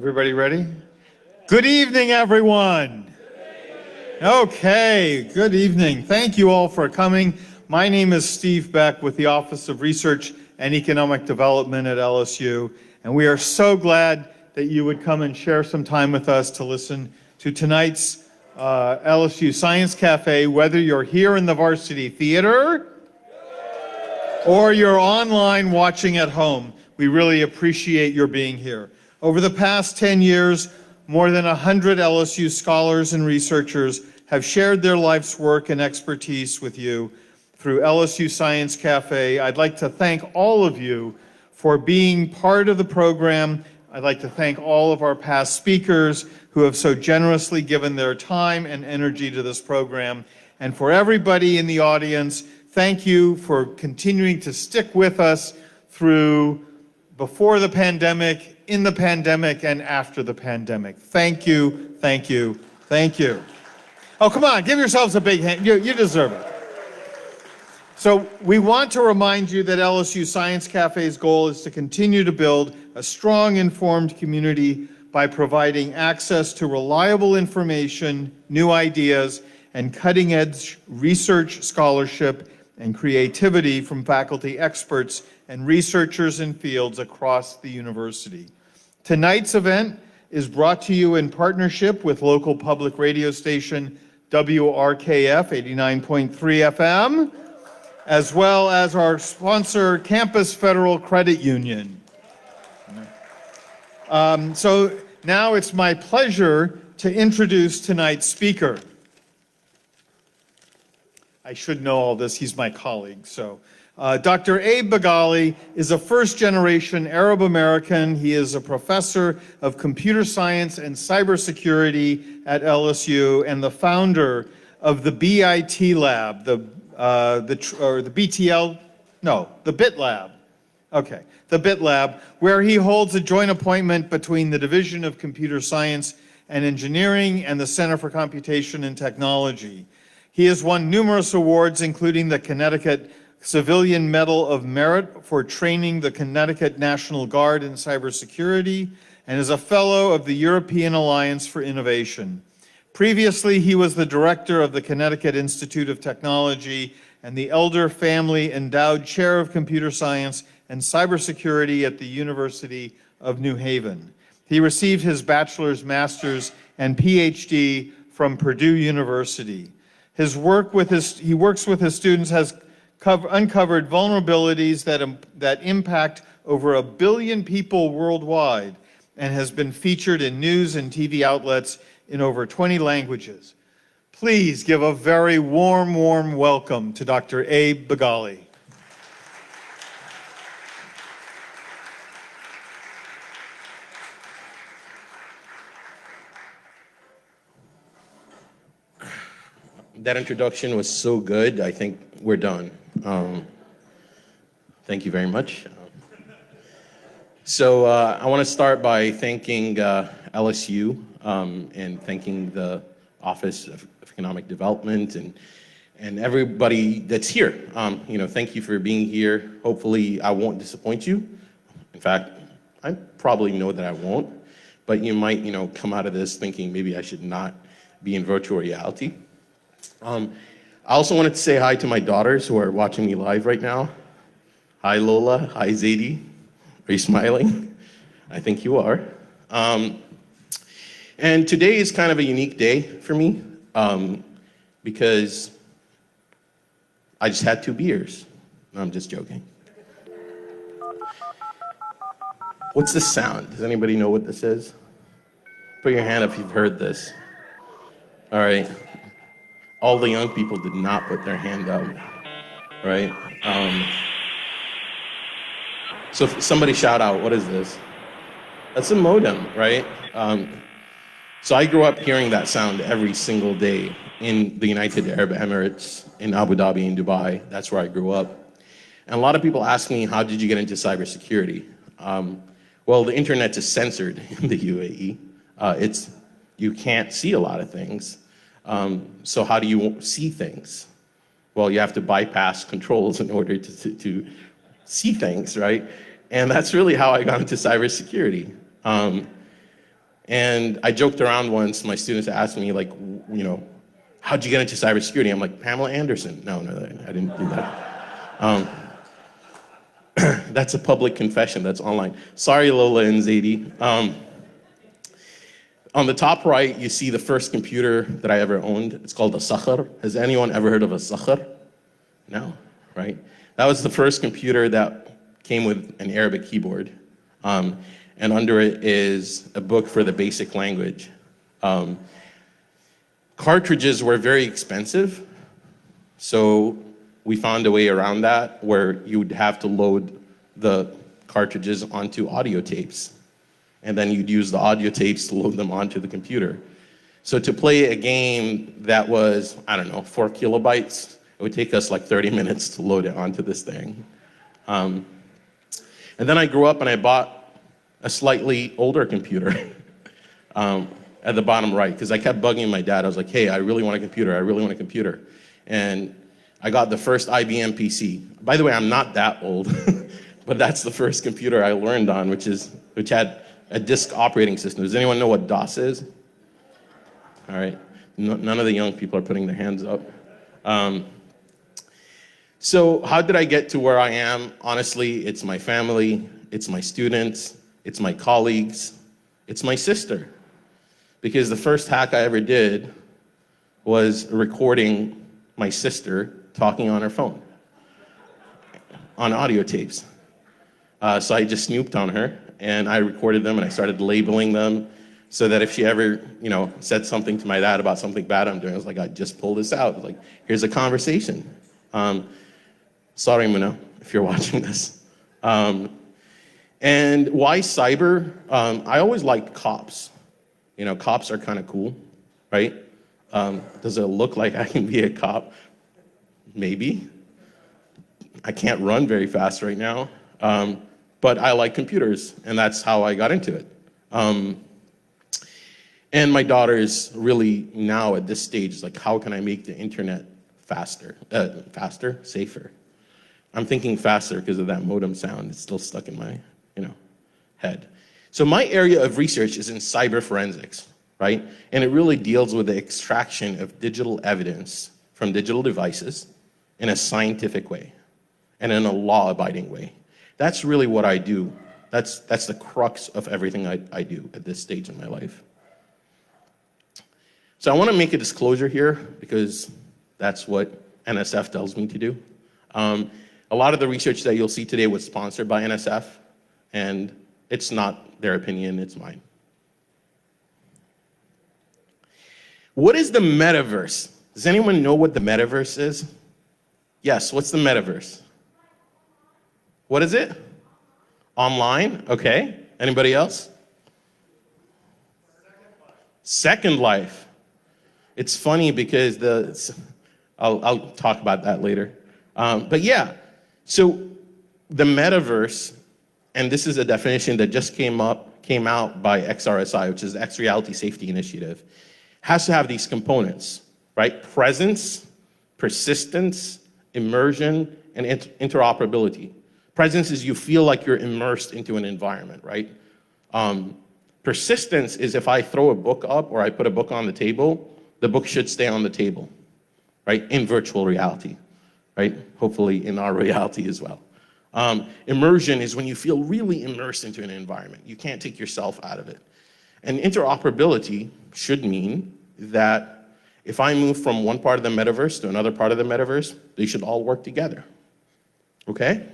Everybody ready? Good evening, everyone. Okay, good evening. Thank you all for coming. My name is Steve Beck with the Office of Research and Economic Development at LSU, and we are so glad that you would come and share some time with us to listen to tonight's LSU Science Cafe, whether you're here in the Varsity Theater or you're online watching at home. We really appreciate your being here. Over the past 10 years, more than 100 LSU scholars and researchers have shared their life's work and expertise with you through LSU Science Cafe. I'd like to thank all of you for being part of the program. I'd like to thank all of our past speakers who have so generously given their time and energy to this program. And for everybody in the audience, thank you for continuing to stick with us through before the pandemic, in the pandemic, and after the pandemic. Thank you, thank you, thank you. Oh, come on, give yourselves a big hand. You deserve it. So we want to remind you that LSU Science Cafe's goal is to continue to build a strong, informed community by providing access to reliable information, new ideas, and cutting-edge research, scholarship, and creativity from faculty experts and researchers in fields across the university. Tonight's event is brought to you in partnership with local public radio station WRKF 89.3 FM, as well as our sponsor, Campus Federal Credit Union. So now it's my pleasure to introduce tonight's speaker. I should know all this, he's my colleague. So, Dr. Abe Bagali is a first-generation Arab American. He is a professor of computer science and cybersecurity at LSU and the founder of the BIT Lab, the BIT Lab. Okay, the BIT Lab, where he holds a joint appointment between the Division of Computer Science and Engineering and the Center for Computation and Technology. He has won numerous awards, including the Connecticut Civilian Medal of Merit for training the Connecticut National Guard in cybersecurity, and is a fellow of the European Alliance for Innovation. Previously, he was the director of the Connecticut Institute of Technology and the Elder Family Endowed Chair of Computer Science and Cybersecurity at the University of New Haven. He received his bachelor's, master's, and PhD from Purdue University. He works with his students has uncovered vulnerabilities that impact over 1 billion people worldwide and has been featured in news and TV outlets in over 20 languages. Please give a very warm welcome to Dr. Abe Bagali. That introduction was so good, I think we're done. Thank you very much. So I want to start by thanking LSU and thanking the Office of Economic Development and everybody that's here. Thank you for being here. Hopefully I won't disappoint you. In fact, I probably know that I won't, but you might, come out of this thinking maybe I should not be in virtual reality. I also wanted to say hi to my daughters who are watching me live right now. Hi, Lola. Hi, Zadie. Are you smiling? I think you are. And today is kind of a unique day for me because I just had 2 beers. No, I'm just joking. What's this sound? Does anybody know what this is? Put your hand up if you've heard this. All right. All the young people did not put their hand up, right? So somebody shout out, what is this? That's a modem, right? So I grew up hearing that sound every single day in the United Arab Emirates, in Abu Dhabi, in Dubai. That's where I grew up. And a lot of people ask me, how did you get into cybersecurity? Well, the internet is censored in the UAE. You can't see a lot of things. So how do you see things? Well, you have to bypass controls in order to see things, right? And that's really how I got into cybersecurity. And I joked around once, my students asked me, like, how'd you get into cybersecurity? I'm like, Pamela Anderson. No, I didn't do that. That's a public confession, that's online. Sorry, Lola and Zadie. On the top right, you see the first computer that I ever owned. It's called a Sakhar. Has anyone ever heard of a Sakhar? No, right? That was the first computer that came with an Arabic keyboard. And under it is a book for the basic language. Cartridges were very expensive, so we found a way around that where you would have to load the cartridges onto audio tapes. And then you'd use the audio tapes to load them onto the computer. So to play a game that was, 4 kilobytes, it would take us like 30 minutes to load it onto this thing. And then I grew up and I bought a slightly older computer at the bottom right, because I kept bugging my dad. I was like, hey, I really want a computer, I really want a computer. And I got the first IBM PC. By the way, I'm not that old, but that's the first computer I learned on, which had a disk operating system. Does anyone know what DOS is? All right, none of the young people are putting their hands up. So how did I get to where I am? Honestly, it's my family, it's my students, it's my colleagues, it's my sister. Because the first hack I ever did was recording my sister talking on her phone on audio tapes. So I just snooped on her and I recorded them and I started labeling them so that if she ever, said something to my dad about something bad I'm doing, I was like, I just pulled this out. Like, here's a conversation. Sorry, Muna, if you're watching this. And why cyber? I always liked cops. Cops are kind of cool, right? Does it look like I can be a cop? Maybe. I can't run very fast right now. But I like computers, and that's how I got into it. And my daughter's really now at this stage, like, how can I make the internet faster, safer? I'm thinking faster because of that modem sound. It's still stuck in my, head. So my area of research is in cyber forensics, right? And it really deals with the extraction of digital evidence from digital devices in a scientific way and in a law-abiding way. That's really what I do. That's the crux of everything I do at this stage in my life. So I want to make a disclosure here because that's what NSF tells me to do. A lot of the research that you'll see today was sponsored by NSF, and it's not their opinion, it's mine. What is the metaverse? Does anyone know what the metaverse is? Yes, what's the metaverse? What is it? Online, okay. Anybody else? Second Life. It's funny because I'll talk about that later. But yeah, so the metaverse, and this is a definition that just came out by XRSI, which is the X Reality Safety Initiative, has to have these components, right? Presence, persistence, immersion, and interoperability. Presence is you feel like you're immersed into an environment, right? Persistence is if I throw a book up or I put a book on the table, the book should stay on the table, right? In virtual reality, right? Hopefully in our reality as well. Immersion is when you feel really immersed into an environment. You can't take yourself out of it. And interoperability should mean that if I move from one part of the metaverse to another part of the metaverse, they should all work together, okay?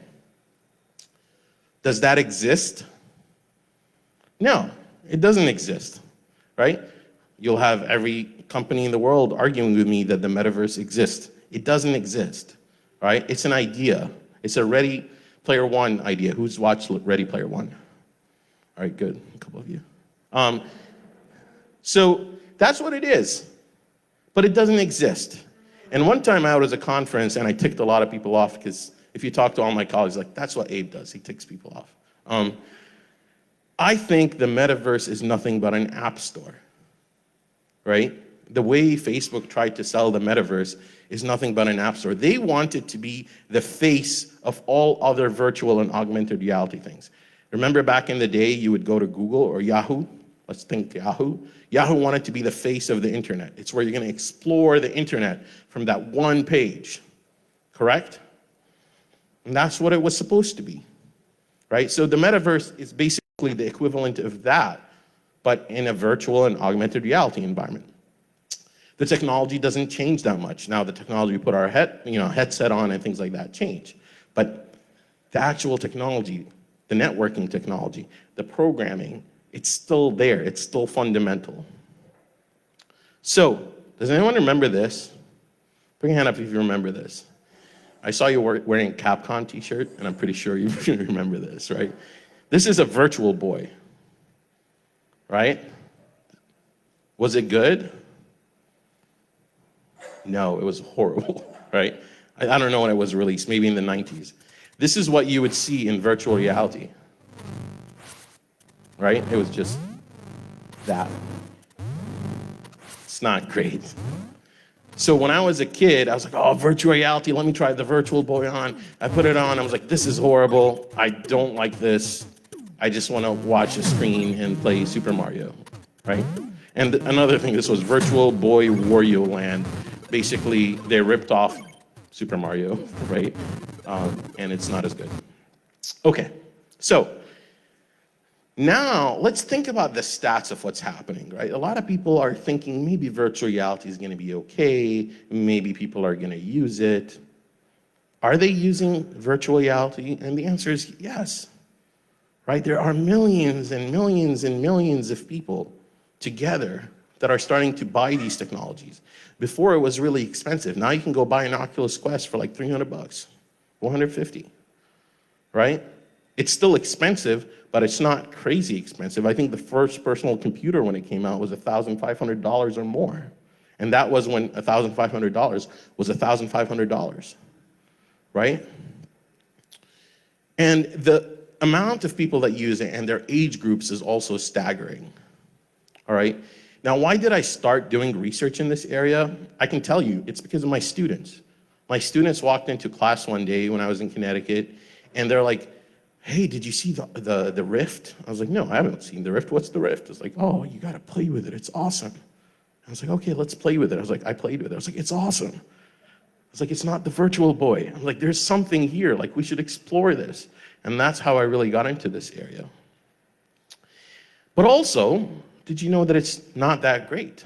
Does that exist? No, it doesn't exist, right? You'll have every company in the world arguing with me that the metaverse exists. It doesn't exist, right? It's an idea. It's a Ready Player One idea. Who's watched Ready Player One? All right, good, a couple of you. So that's what it is, but it doesn't exist. And one time I was at a conference and I ticked a lot of people off because if you talk to all my colleagues, like, that's what Abe does, he ticks people off. I think the metaverse is nothing but an app store, right? The way Facebook tried to sell the metaverse is nothing but an app store. They want it to be the face of all other virtual and augmented reality things. Remember back in the day, you would go to Google or Yahoo, Let's think Yahoo. Yahoo wanted to be the face of the internet. It's where you're going to explore the internet from that one page, correct? And that's what it was supposed to be, right? So the metaverse is basically the equivalent of that, but in a virtual and augmented reality environment. The technology doesn't change that much. Now, the technology we put our headset on and things like that change. But the actual technology, the networking technology, the programming, it's still there. It's still fundamental. So, does anyone remember this? Bring a hand up if you remember this. I saw you wearing a Capcom t-shirt, and I'm pretty sure you remember this, right? This is a Virtual Boy, right? Was it good? No, it was horrible, right? I don't know when it was released, maybe in the 90s. This is what you would see in virtual reality, right? It was just that. It's not great. So when I was a kid, I was like, oh, virtual reality, let me try the Virtual Boy on. I put it on, I was like, this is horrible. I don't like this. I just want to watch a screen and play Super Mario, right? And another thing, this was Virtual Boy Wario Land. Basically, they ripped off Super Mario, right? And it's not as good. Okay, so now let's think about the stats of what's happening, right? A lot of people are thinking maybe virtual reality is going to be okay, maybe people are going to use it. Are they using virtual reality? And the answer is yes, right? There are millions and millions and millions of people together that are starting to buy these technologies. Before, it was really expensive. Now you can go buy an Oculus Quest for like $300, $150, right? It's still expensive, but it's not crazy expensive. I think the first personal computer when it came out was $1,500 or more. And that was when $1,500 was $1,500, right? And the amount of people that use it and their age groups is also staggering, all right? Now, why did I start doing research in this area? I can tell you, it's because of my students. My students walked into class one day when I was in Connecticut, and they're like, hey, did you see the Rift? I was like, no, I haven't seen the Rift. What's the Rift? It's like, oh, you got to play with it. It's awesome. I was like, okay, let's play with it. I was like, I played with it. I was like, it's awesome. I was like, it's not the Virtual Boy. I'm like, there's something here. Like, we should explore this. And that's how I really got into this area. But also, did you know that it's not that great,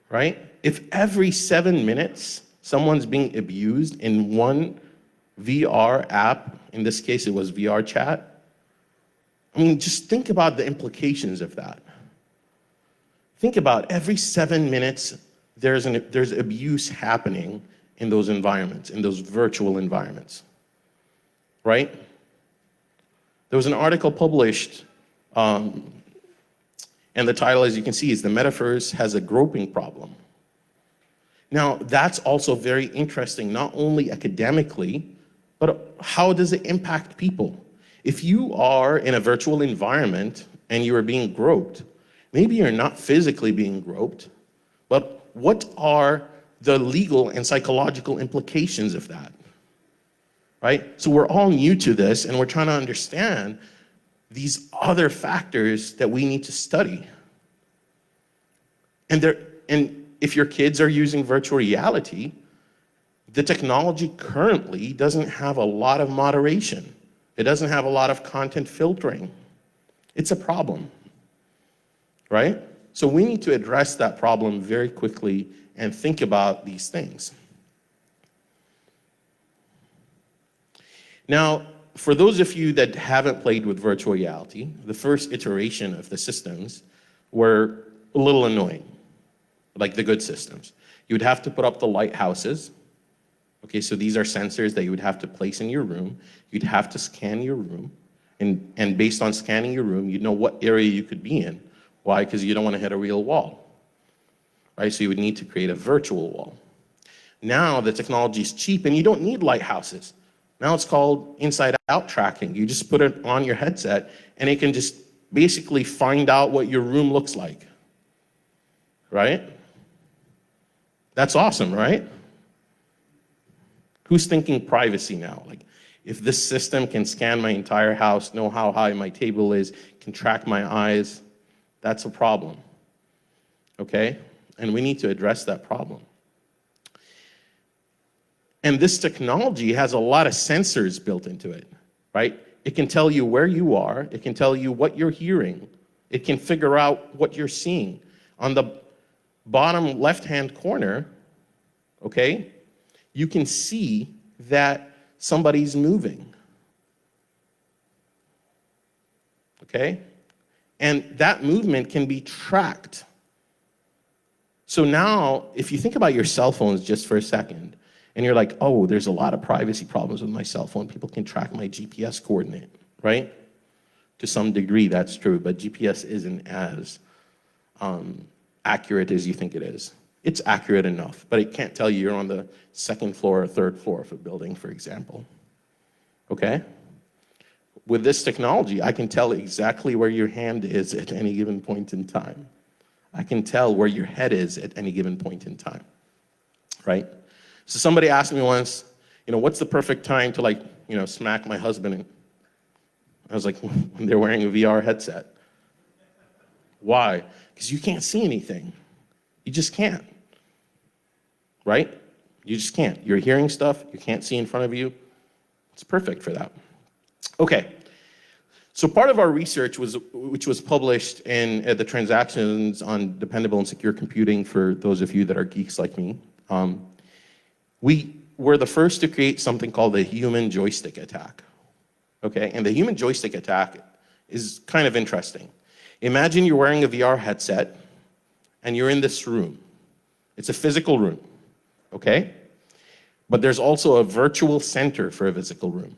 right? If every 7 minutes someone's being abused in one VR app, in this case it was VR chat, I mean, just think about the implications of that. Think about every 7 minutes there's abuse happening in those environments, in those virtual environments, right? There was an article published, and the title, as you can see, is "The Metaverse Has a Groping Problem." Now, that's also very interesting, not only academically, but how does it impact people? If you are in a virtual environment and you are being groped, maybe you're not physically being groped, but what are the legal and psychological implications of that, right? So we're all new to this, and we're trying to understand these other factors that we need to study. And if your kids are using virtual reality, the technology currently doesn't have a lot of moderation. It doesn't have a lot of content filtering. It's a problem, right? So we need to address that problem very quickly and think about these things. Now, for those of you that haven't played with virtual reality, the first iteration of the systems were a little annoying, like the good systems. You would have to put up the lighthouses. Okay, so these are sensors that you would have to place in your room. You'd have to scan your room. And based on scanning your room, you'd know what area you could be in. Why? Because you don't want to hit a real wall, right? So you would need to create a virtual wall. Now the technology is cheap and you don't need lighthouses. Now it's called inside-out tracking. You just put it on your headset and it can just basically find out what your room looks like, right? That's awesome, right? Who's thinking privacy now? Like, if this system can scan my entire house, know how high my table is, can track my eyes, That's a problem, okay? And we need to address that problem. And this technology has a lot of sensors built into it, right? It can tell you where you are. It can tell you what you're hearing. It can figure out what you're seeing. On the bottom left-hand corner, okay, you can see that somebody's moving, okay? And that movement can be tracked. So now, if you think about your cell phones just for a second, and you're like, oh, there's a lot of privacy problems with my cell phone. People can track my GPS coordinate, right? To some degree, that's true, but GPS isn't as accurate as you think it is. It's accurate enough, but it can't tell you you're on the second floor or third floor of a building, for example, okay? With this technology, I can tell exactly where your hand is at any given point in time. I can tell where your head is at any given point in time, right? So somebody asked me once, what's the perfect time to smack my husband? And I was like, when they're wearing a VR headset. Why? Because you can't see anything. You just can't, right? You just can't. You're hearing stuff you can't see in front of you. It's perfect for that. Okay. So part of our research which was published in the Transactions on Dependable and Secure Computing, for those of you that are geeks like me, we were the first to create something called the human joystick attack. Okay, and the human joystick attack is kind of interesting. Imagine you're wearing a VR headset and you're in this room. It's a physical room, okay? But there's also a virtual center for a physical room.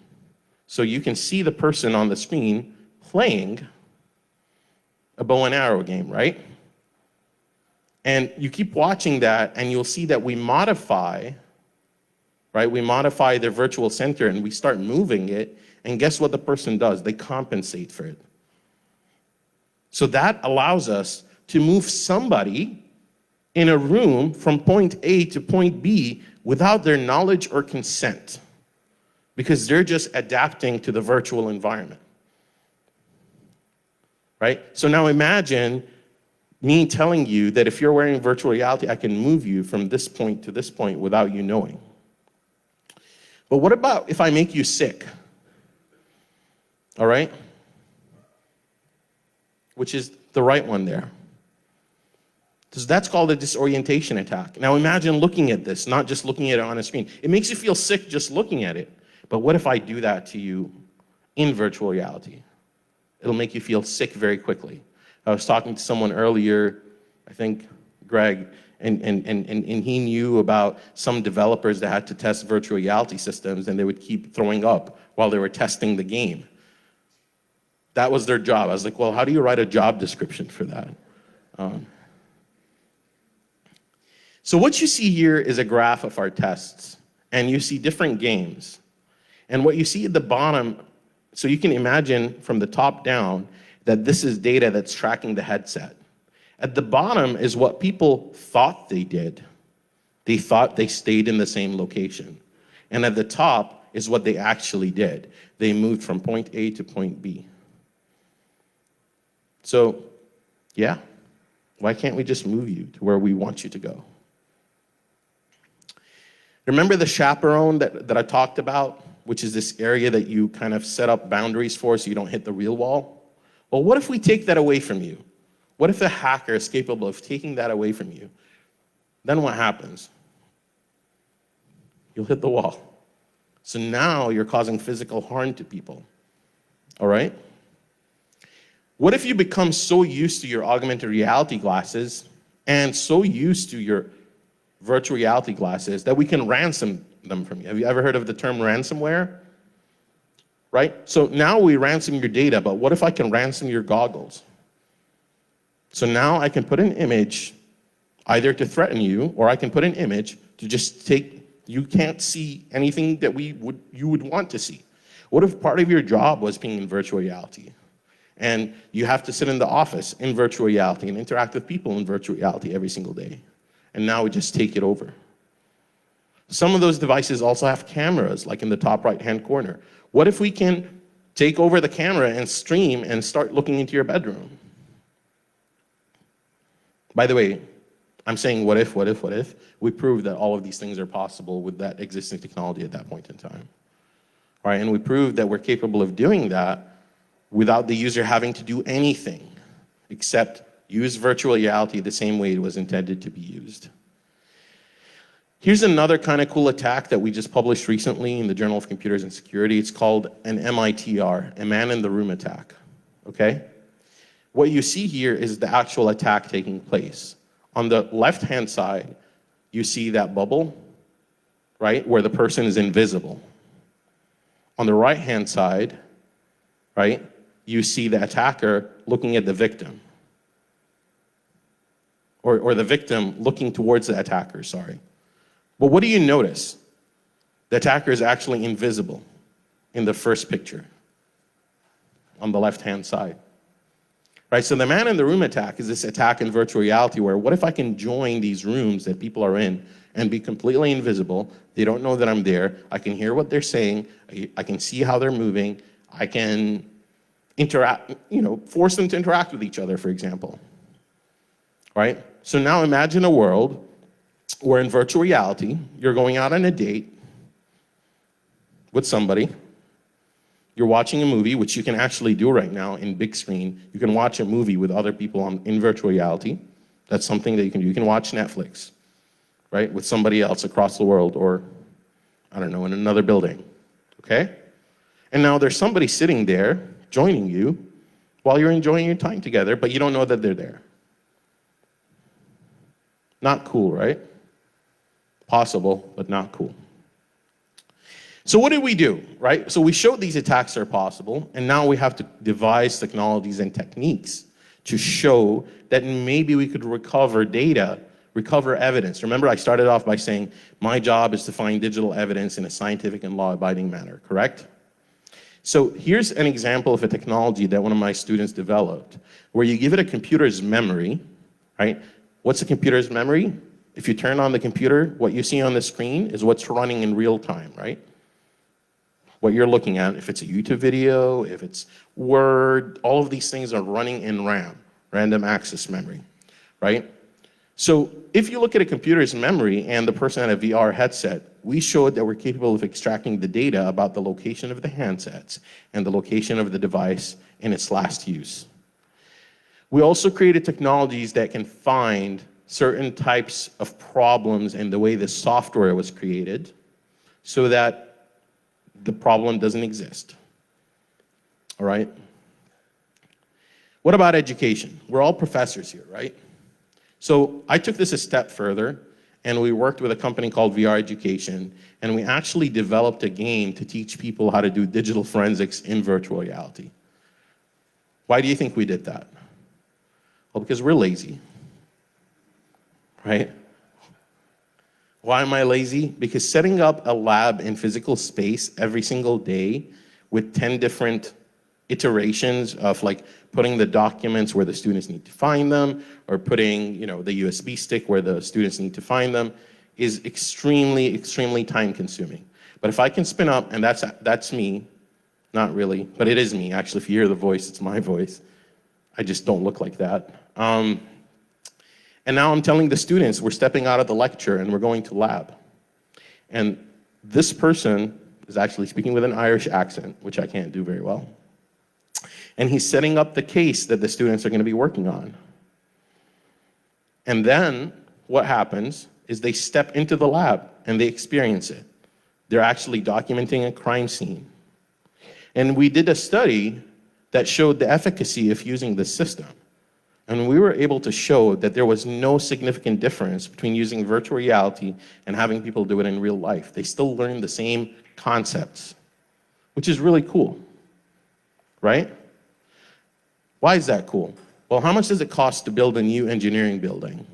So you can see the person on the screen playing a bow and arrow game, right? And you keep watching that and you'll see that we modify, right? We modify their virtual center and we start moving it, and guess what the person does? They compensate for it. So that allows us to move somebody in a room from point A to point B without their knowledge or consent, because they're just adapting to the virtual environment, right? So now imagine me telling you that if you're wearing virtual reality, I can move you from this point to this point without you knowing. But what about if I make you sick? All right? Which is the right one there. So that's called a disorientation attack. Now imagine looking at this, not just looking at it on a screen. It makes you feel sick just looking at it. But what if I do that to you in virtual reality? It'll make you feel sick very quickly. I was talking to someone earlier, I think Greg, and he knew about some developers that had to test virtual reality systems and they would keep throwing up while they were testing the game. That was their job. I was like, well, how do you write a job description for that? So what you see here is a graph of our tests, and you see different games. And what you see at the bottom, so you can imagine from the top down that this is data that's tracking the headset. At the bottom is what people thought they did. They thought they stayed in the same location. And at the top is what they actually did. They moved from point A to point B. So, yeah, why can't we just move you to where we want you to go? Remember the chaperone that I talked about, which is this area that you kind of set up boundaries for so you don't hit the real wall? Well, what if we take that away from you? What if a hacker is capable of taking that away from you? Then what happens? You'll hit the wall. So now you're causing physical harm to people, all right? What if you become so used to your augmented reality glasses and so used to your virtual reality glasses that we can ransom them from you? Have you ever heard of the term ransomware? Right? So now we ransom your data, but what if I can ransom your goggles? So now I can put an image either to threaten you, or I can put an image to just take, you can't see anything that you would want to see. What if part of your job was being in virtual reality? And you have to sit in the office in virtual reality and interact with people in virtual reality every single day. And now we just take it over. Some of those devices also have cameras, like in the top right-hand corner. What if we can take over the camera and stream and start looking into your bedroom? By the way, I'm saying what if, what if, what if. We proved that all of these things are possible with that existing technology at that point in time. All right, and we proved that we're capable of doing that without the user having to do anything except use virtual reality the same way it was intended to be used. Here's another kind of cool attack that we just published recently in the Journal of Computers and Security. It's called an MITR, a man-in-the-room attack, okay? What you see here is the actual attack taking place. On the left-hand side, you see that bubble, right, where the person is invisible. On the right-hand side, right, you see the attacker looking at the victim. Or the victim looking towards the attacker, sorry. But what do you notice? The attacker is actually invisible in the first picture on the left-hand side. Right, so the man-in-the-room attack is this attack in virtual reality where what if I can join these rooms that people are in and be completely invisible? They don't know that I'm there. I can hear what they're saying. I can see how they're moving. I can interact, force them to interact with each other, for example. Right? So now imagine a world where in virtual reality, you're going out on a date with somebody. You're watching a movie, which you can actually do right now in big screen. You can watch a movie with other people in virtual reality. That's something that you can do. You can watch Netflix, right, with somebody else across the world or, I don't know, in another building, okay? And now there's somebody sitting there joining you while you're enjoying your time together, but you don't know that they're there. Not cool, right? Possible, but not cool. So what did we do, right? So we showed these attacks are possible, and now we have to devise technologies and techniques to show that maybe we could recover data, recover evidence. Remember, I started off by saying my job is to find digital evidence in a scientific and law-abiding manner, correct? So here's an example of a technology that one of my students developed, where you give it a computer's memory, right? What's a computer's memory? If you turn on the computer, what you see on the screen is what's running in real time, right? What you're looking at, if it's a YouTube video, if it's Word, all of these things are running in RAM, random access memory, right? So if you look at a computer's memory and the person had a VR headset, we showed that we're capable of extracting the data about the location of the handsets and the location of the device in its last use. We also created technologies that can find certain types of problems in the way the software was created so that the problem doesn't exist. All right? What about education? We're all professors here, right? So I took this a step further, and we worked with a company called VR Education, and we actually developed a game to teach people how to do digital forensics in virtual reality. Why do you think we did that? Well, because we're lazy, right? Why am I lazy? Because setting up a lab in physical space every single day with 10 different iterations of like putting the documents where the students need to find them or putting, the USB stick where the students need to find them is extremely, extremely time consuming. But if I can spin up, and that's me, not really, but it is me. Actually, if you hear the voice, it's my voice. I just don't look like that. And now I'm telling the students, we're stepping out of the lecture and we're going to lab. And this person is actually speaking with an Irish accent, which I can't do very well. And he's setting up the case that the students are going to be working on. And then what happens is they step into the lab and they experience it. They're actually documenting a crime scene. And we did a study that showed the efficacy of using this system. And we were able to show that there was no significant difference between using virtual reality and having people do it in real life. They still learn the same concepts, which is really cool, right? Why is that cool? Well, how much does it cost to build a new engineering building?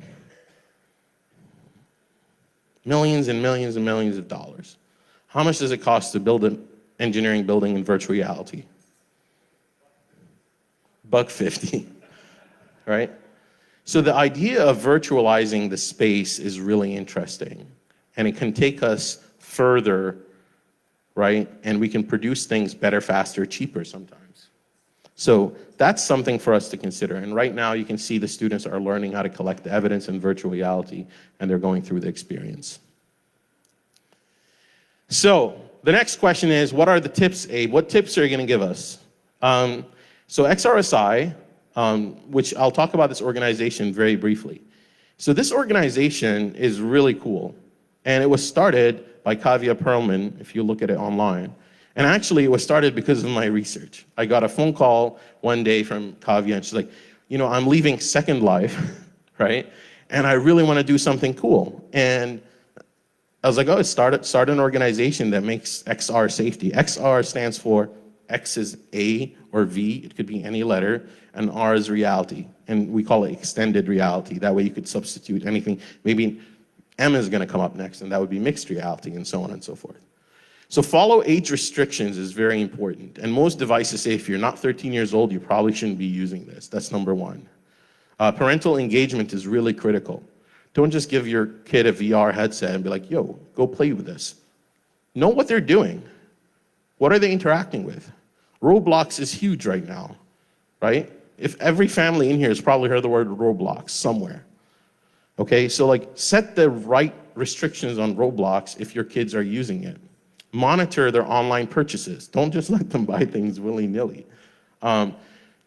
Millions and millions and millions of dollars. How much does it cost to build an engineering building in virtual reality? $1.50. Right? So the idea of virtualizing the space is really interesting, and it can take us further, right? And we can produce things better, faster, cheaper sometimes. So that's something for us to consider. And right now you can see the students are learning how to collect the evidence in virtual reality, and they're going through the experience. So the next question is, what are the tips, Abe? What tips are you going to give us? So XRSI, which I'll talk about this organization very briefly. So this organization is really cool. And it was started by Kavya Perlman, if you look at it online. And actually, it was started because of my research. I got a phone call one day from Kavya, and she's like, I'm leaving Second Life, right? And I really want to do something cool. And I was like, start an organization that makes XR safety. XR stands for X is A or V, it could be any letter, and R is reality. And we call it extended reality. That way you could substitute anything. Maybe M is going to come up next, and that would be mixed reality, and so on and so forth. So follow age restrictions is very important. And most devices say if you're not 13 years old, you probably shouldn't be using this. That's number one. Parental engagement is really critical. Don't just give your kid a VR headset and be like, yo, go play with this. Know what they're doing. What are they interacting with? Roblox is huge right now, right? If every family in here has probably heard the word Roblox somewhere. Okay, so set the right restrictions on Roblox if your kids are using it. Monitor their online purchases. Don't just let them buy things willy-nilly.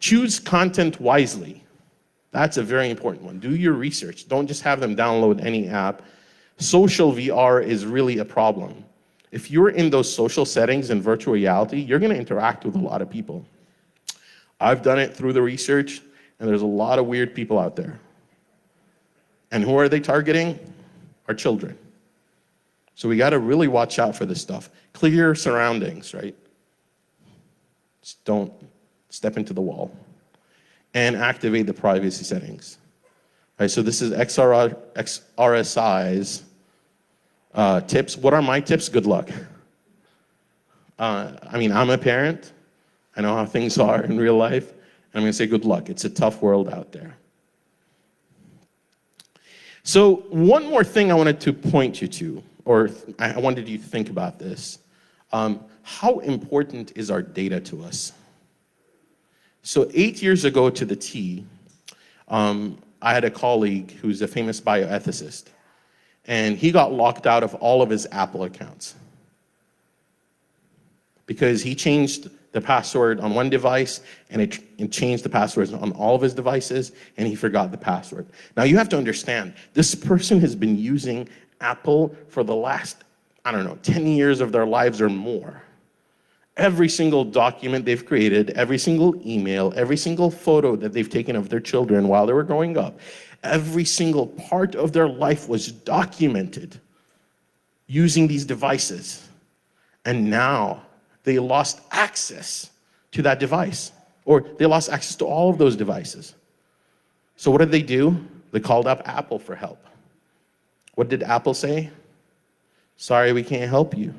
Choose content wisely. That's a very important one. Do your research. Don't just have them download any app. Social VR is really a problem. If you're in those social settings in virtual reality, you're going to interact with a lot of people. I've done it through the research, and there's a lot of weird people out there. And who are they targeting? Our children. So we got to really watch out for this stuff. Clear surroundings, right? Just don't step into the wall. And activate the privacy settings. Right, so this is XRSI's tips. What are my tips? Good luck. I'm a parent. I know how things are in real life. And I'm going to say good luck. It's a tough world out there. So one more thing I wanted to point you to, or I wanted you to think about this. How important is our data to us? So 8 years ago to the T, I had a colleague who's a famous bioethicist, and he got locked out of all of his Apple accounts because he changed the password on one device and it changed the passwords on all of his devices, and he forgot the password. Now you have to understand, this person has been using Apple for the last, 10 years of their lives or more. Every single document they've created, every single email, every single photo that they've taken of their children while they were growing up, every single part of their life was documented using these devices. And now they lost access to that device, or they lost access to all of those devices. So what did they do? They called up Apple for help. What did Apple say? Sorry, we can't help you,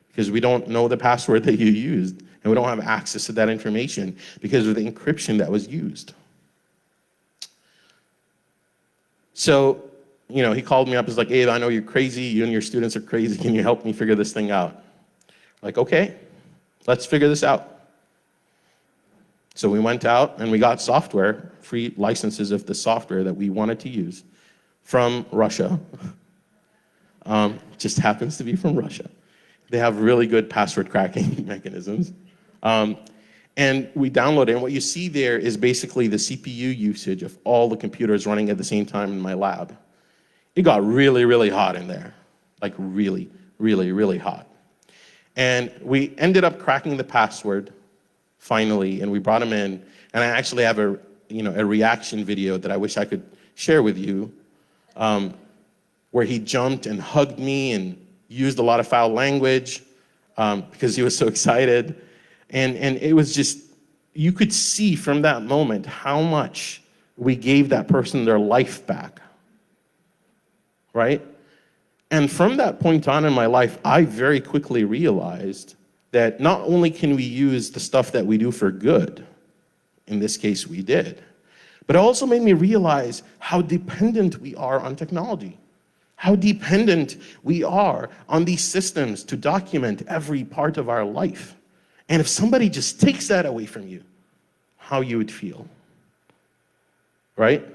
because we don't know the password that you used, and we don't have access to that information because of the encryption that was used. So, he called me up, he's like, Abe, I know you're crazy, you and your students are crazy, can you help me figure this thing out? Like, okay, let's figure this out. So we went out and we got software, free licenses of the software that we wanted to use from Russia. Just happens to be from Russia. They have really good password cracking mechanisms. And we downloaded it, and what you see there is basically the CPU usage of all the computers running at the same time in my lab. It got really, really hot in there. Like really, really, really hot. And we ended up cracking the password finally, and we brought him in, and I actually have a reaction video that I wish I could share with you, where he jumped and hugged me and used a lot of foul language because he was so excited. And it was just, you could see from that moment how much we gave that person their life back, right? And from that point on in my life, I very quickly realized that not only can we use the stuff that we do for good, in this case we did, but it also made me realize how dependent we are on technology. How dependent we are on these systems to document every part of our life. And if somebody just takes that away from you, how you would feel, right?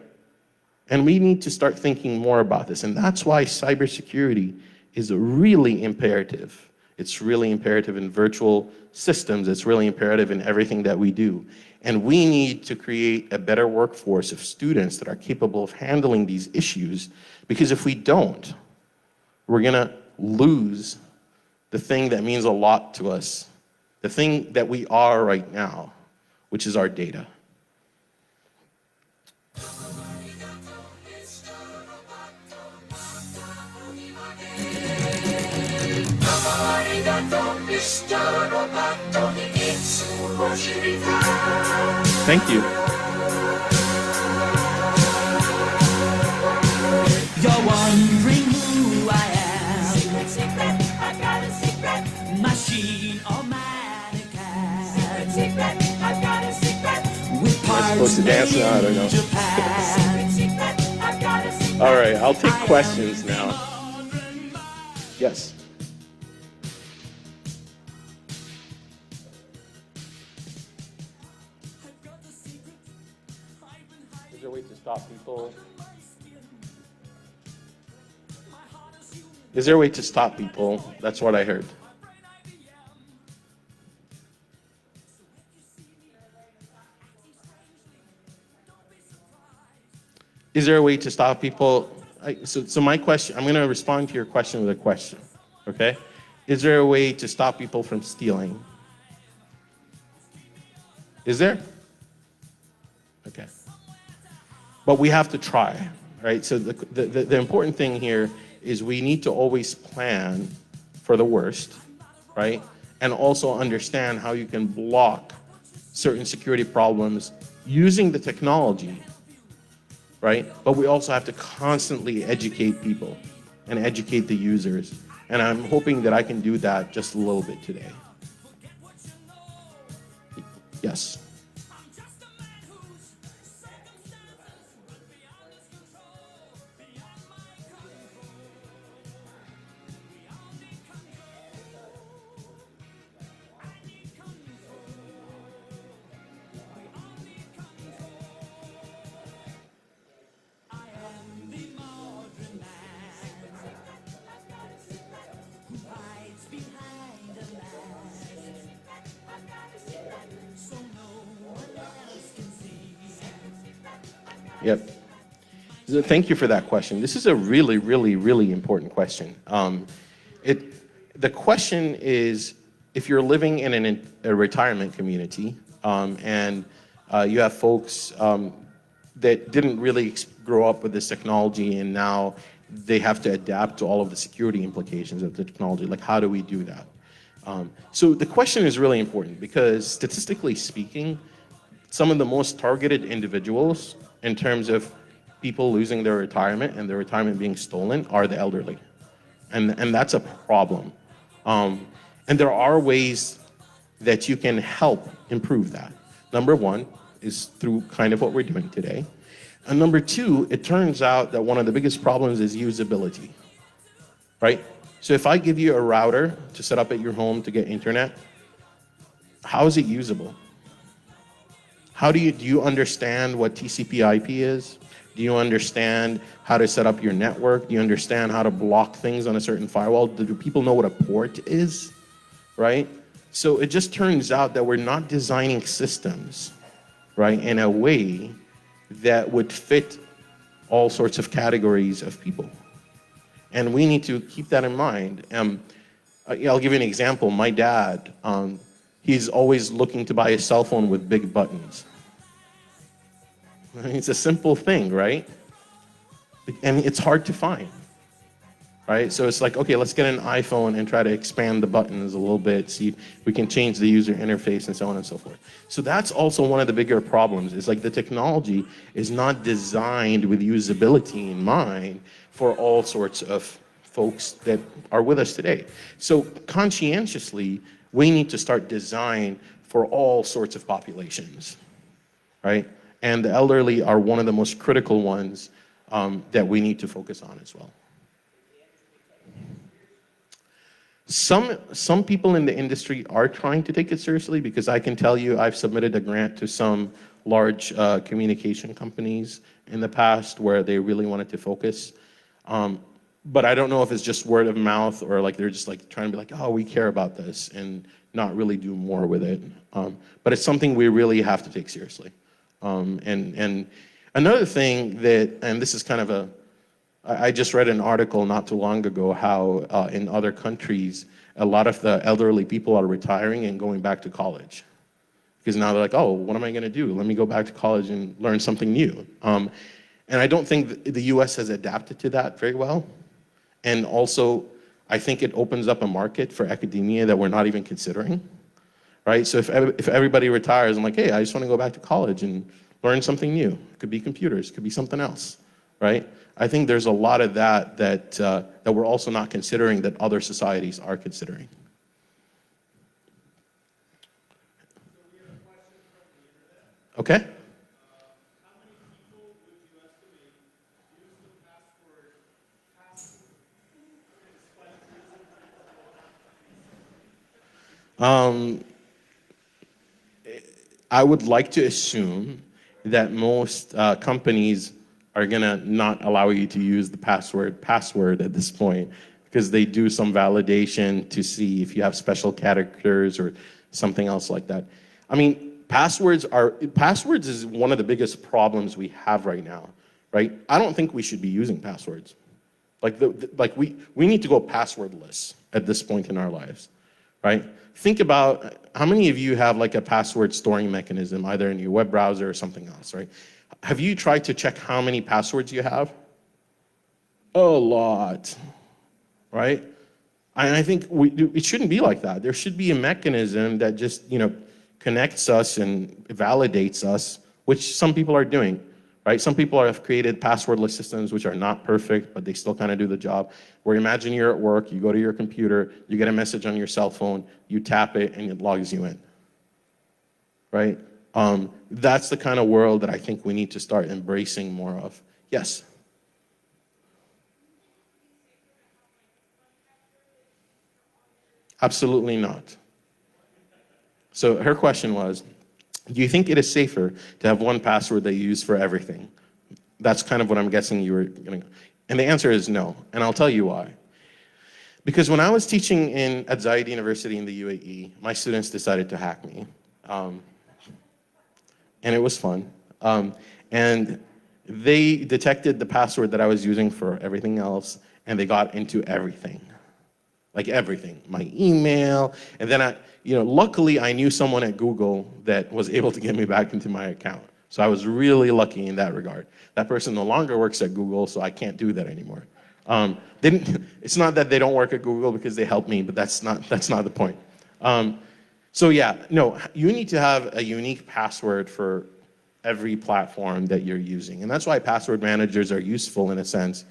And we need to start thinking more about this. And that's why cybersecurity is really imperative. It's really imperative in virtual systems. It's really imperative in everything that we do. And we need to create a better workforce of students that are capable of handling these issues, because if we don't, we're gonna lose the thing that means a lot to us, the thing that we are right now, which is our data. Thank you. You're wondering who I am. Secret, secret, I got a secret. Machine or mannequin. Secret, secret, I got a secret. With Am I supposed to dance now? I don't know. Japan. Secret, secret, I got a secret. All right, I'll take questions now. Yes. Is there a way to stop people? Is there a way to stop people? That's what I heard. Is there a way to stop people? So my question, I'm going to respond to your question with a question, okay? Is there a way to stop people from stealing? Is there? Okay. But we have to try, right? So the important thing here is we need to always plan for the worst, right? And also understand how you can block certain security problems using the technology, right? But we also have to constantly educate people and educate the users. And I'm hoping that I can do that just a little bit today. Yes. Yep. So thank you for that question. This is a really, really, really important question. The question is, if you're living in a retirement community and you have folks that didn't really grow up with this technology and now they have to adapt to all of the security implications of the technology, like how do we do that? So the question is really important because statistically speaking, some of the most targeted individuals in terms of people losing their retirement and their retirement being stolen are the elderly. And that's a problem. And there are ways that you can help improve that. Number one is through kind of what we're doing today. And number two, it turns out that one of the biggest problems is usability, right? So if I give you a router to set up at your home to get internet, how is it usable? Do you understand what TCP/IP is? Do you understand how to set up your network? Do you understand how to block things on a certain firewall? Do people know what a port is, right? So it just turns out that we're not designing systems, right, in a way that would fit all sorts of categories of people. And we need to keep that in mind. I'll give you an example. My dad, he's always looking to buy a cell phone with big buttons. I mean, it's a simple thing, right? And it's hard to find, right? So it's like, okay, let's get an iPhone and try to expand the buttons a little bit, see if we can change the user interface and so on and so forth. So that's also one of the bigger problems. Is like the technology is not designed with usability in mind for all sorts of folks that are with us today. So conscientiously, we need to start design for all sorts of populations, right? And the elderly are one of the most critical ones that we need to focus on as well. Some people in the industry are trying to take it seriously because I can tell you I've submitted a grant to some large communication companies in the past where they really wanted to focus. But I don't know if it's just word of mouth or like they're just like trying to be like, oh, we care about this and not really do more with it. But it's something we really have to take seriously. And another thing that, and this is kind of I just read an article not too long ago how in other countries, a lot of the elderly people are retiring and going back to college. Because now they're like, oh, what am I going to do? Let me go back to college and learn something new. And I don't think the US has adapted to that very well. And also, I think it opens up a market for academia that we're not even considering. Right? So if everybody retires, I'm like, hey, I just want to go back to college and learn something new. It could be computers, it could be something else. Right? I think there's a lot of that we're also not considering that other societies are considering. Okay. How many people would you estimate use the password I would like to assume that most companies are gonna not allow you to use the password at this point because they do some validation to see if you have special characters or something else like that. I mean, passwords is one of the biggest problems we have right now, right? I don't think we should be using passwords. Like we need to go passwordless at this point in our lives, right? Think about how many of you have like a password storing mechanism, either in your web browser or something else, right? Have you tried to check how many passwords you have? A lot, right? And I think it shouldn't be like that. There should be a mechanism that just, connects us and validates us, which some people are doing, right? Some people have created passwordless systems which are not perfect, but they still kind of do the job. Where imagine you're at work, you go to your computer, you get a message on your cell phone, you tap it, and it logs you in, right? That's the kind of world that I think we need to start embracing more of. Yes? Absolutely not. So her question was, do you think it is safer to have one password that you use for everything? That's kind of what I'm guessing you were going to. And the answer is no, and I'll tell you why. Because when I was teaching at Zayed University in the UAE, my students decided to hack me. And it was fun. And they detected the password that I was using for everything else, and they got into everything. Like everything, my email, and then luckily I knew someone at Google that was able to get me back into my account. So I was really lucky in that regard. That person no longer works at Google, so I can't do that anymore. It's not that they don't work at Google because they helped me, but that's not the point. So yeah, no, you need to have a unique password for every platform that you're using. And that's why password managers are useful in a sense.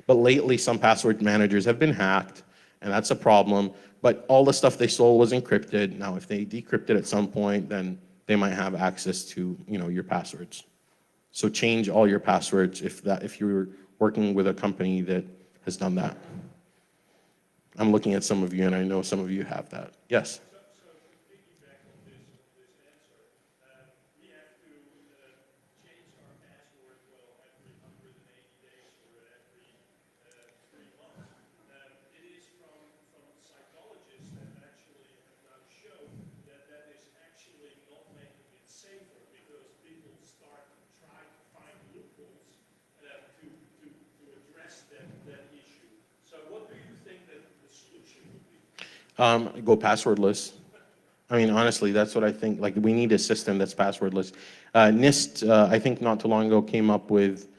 But lately, some password managers have been hacked, and that's a problem. But all the stuff they stole was encrypted. Now, if they decrypt it at some point, then they might have access to your passwords. So change all your passwords if you're working with a company that has done that. I'm looking at some of you, and I know some of you have that. Yes? Go passwordless. I mean, honestly, that's what I think. Like, we need a system that's passwordless. NIST, I think not too long ago, came up with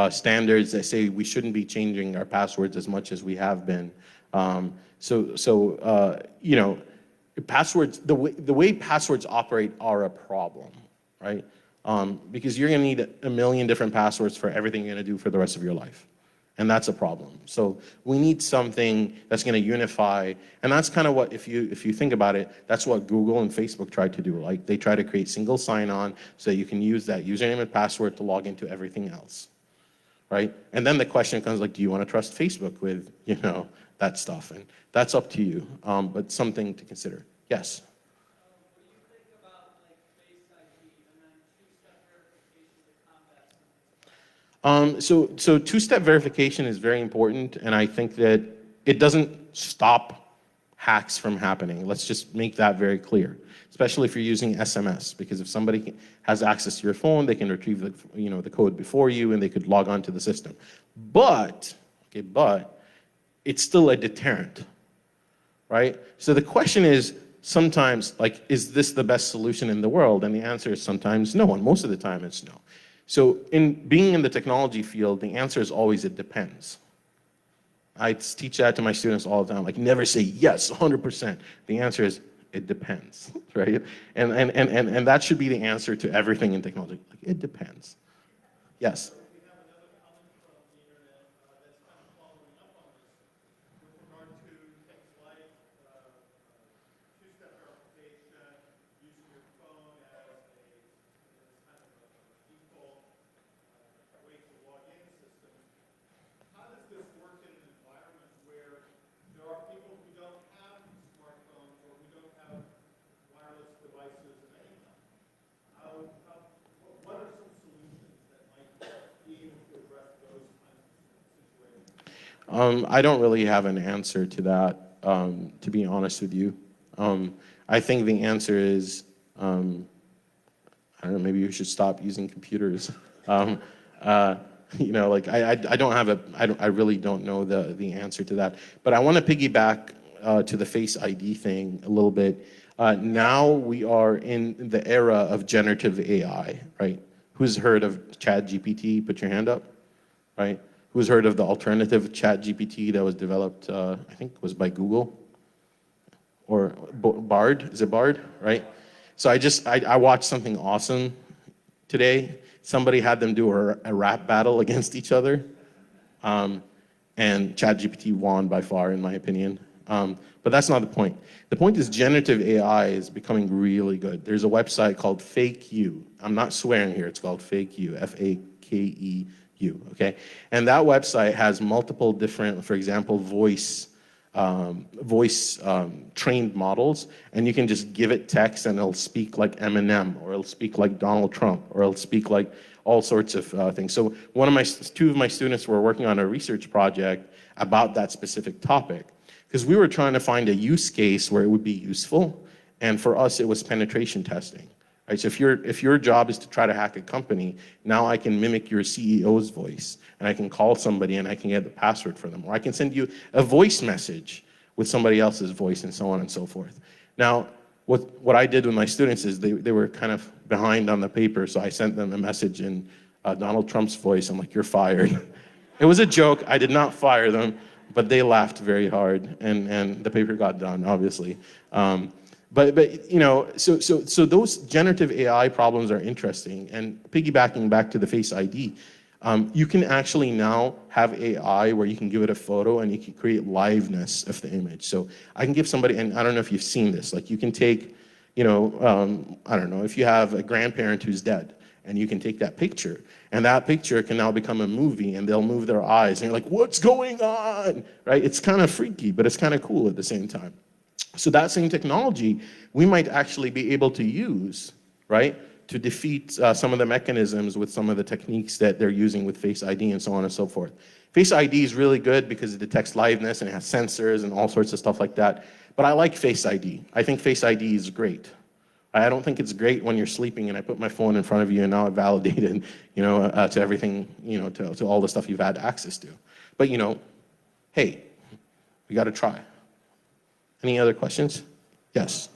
standards that say we shouldn't be changing our passwords as much as we have been. Passwords, the way passwords operate are a problem, right? Because you're going to need a million different passwords for everything you're going to do for the rest of your life. And that's a problem. So we need something that's going to unify. And that's kind of what, if you think about it, that's what Google and Facebook tried to do. Like, they try to create single sign-on so that you can use that username and password to log into everything else, right? And then the question comes like, do you want to trust Facebook with, that stuff. And that's up to you, but something to consider. Yes? So two-step verification is very important, and I think that it doesn't stop hacks from happening. Let's just make that very clear, especially if you're using SMS, because if somebody has access to your phone, they can retrieve the code before you, and they could log on to the system. But it's still a deterrent, right? So the question is sometimes, like, is this the best solution in the world? And the answer is sometimes no, and most of the time it's no. So in being in the technology field, the answer is always it depends. I teach that to my students all the time, like never say yes, 100%. The answer is it depends, right? And that should be the answer to everything in technology. Like, it depends. Yes? I don't really have an answer to that, to be honest with you. I think the answer is, I don't know, maybe you should stop using computers. Like I really don't know the answer to that. But I want to piggyback to the Face ID thing a little bit. Now we are in the era of generative AI, right? Who's heard of ChatGPT? Put your hand up, right? Who's heard of the alternative ChatGPT that was developed, I think it was by Google? Or Bard, is it Bard, right? So I watched something awesome today. Somebody had them do a rap battle against each other. And ChatGPT won by far, in my opinion. But that's not the point. The point is generative AI is becoming really good. There's a website called FakeU. I'm not swearing here, it's called FakeU, FAKEU, okay? And that website has multiple different, for example, voice trained models, and you can just give it text and it'll speak like Eminem, or it'll speak like Donald Trump, or it'll speak like all sorts of things. So two of my students were working on a research project about that specific topic, because we were trying to find a use case where it would be useful, and for us it was penetration testing. Right, so if your job is to try to hack a company, now I can mimic your CEO's voice, and I can call somebody and I can get the password for them, or I can send you a voice message with somebody else's voice, and so on and so forth. Now, what I did with my students is they were kind of behind on the paper, so I sent them a message in Donald Trump's voice. I'm like, you're fired. It was a joke. I did not fire them, but they laughed very hard, and the paper got done, obviously. But you know, so those generative AI problems are interesting. And piggybacking back to the Face ID, you can actually now have AI where you can give it a photo and you can create liveness of the image. So I can give somebody, and I don't know if you've seen this, like you can take, I don't know, if you have a grandparent who's dead, and you can take that picture, and that picture can now become a movie, and they'll move their eyes, and you're like, what's going on, right? It's kind of freaky, but it's kind of cool at the same time. So that same technology, we might actually be able to use, right, to defeat some of the mechanisms with some of the techniques that they're using with Face ID and so on and so forth. Face ID is really good because it detects liveness and it has sensors and all sorts of stuff like that. But I like Face ID. I think Face ID is great. I don't think it's great when you're sleeping and I put my phone in front of you and now I've validated, to everything, to all the stuff you've had access to. But, hey, we got to try. Any other questions? Yes.